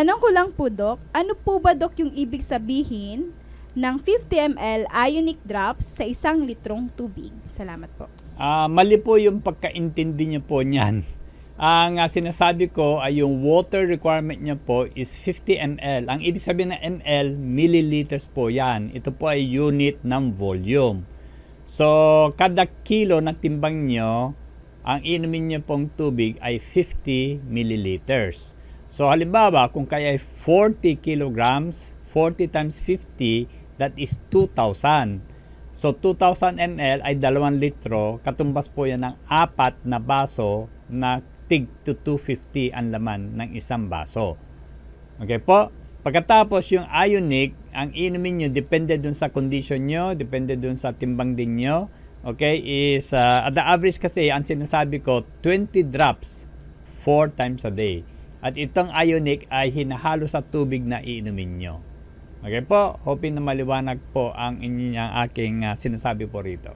Tanong ko lang po, Dok, ano po ba, Dok, yung ibig sabihin ng 50 ml ionic drops sa 1 litrong tubig? Salamat po. Mali po yung pagkaintindi niyo po niyan. Ang sinasabi ko ay yung water requirement niya po is 50 ml. Ang ibig sabihin ng ml, milliliters po yan. Ito po ay unit ng volume. So, kada kilo na timbang nyo, ang inumin nyo pong tubig ay 50 milliliters. So, halimbawa, kung kaya ay 40 kilograms, 40 times 50, that is 2,000. So, 2,000 ml ay 2 litro. Katumbas po yan ng 4 na baso na tig to 250 ang laman ng isang baso. Okay po? Pagkatapos yung ionic, ang inumin nyo, depende dun sa condition nyo, depende dun sa timbang din nyo. Okay? Is, at the average kasi, ang sinasabi ko, 20 drops 4 times a day. At itong ionic ay hinahalo sa tubig na iinumin nyo. Okay po? Hoping na maliwanag po ang aking sinasabi po rito.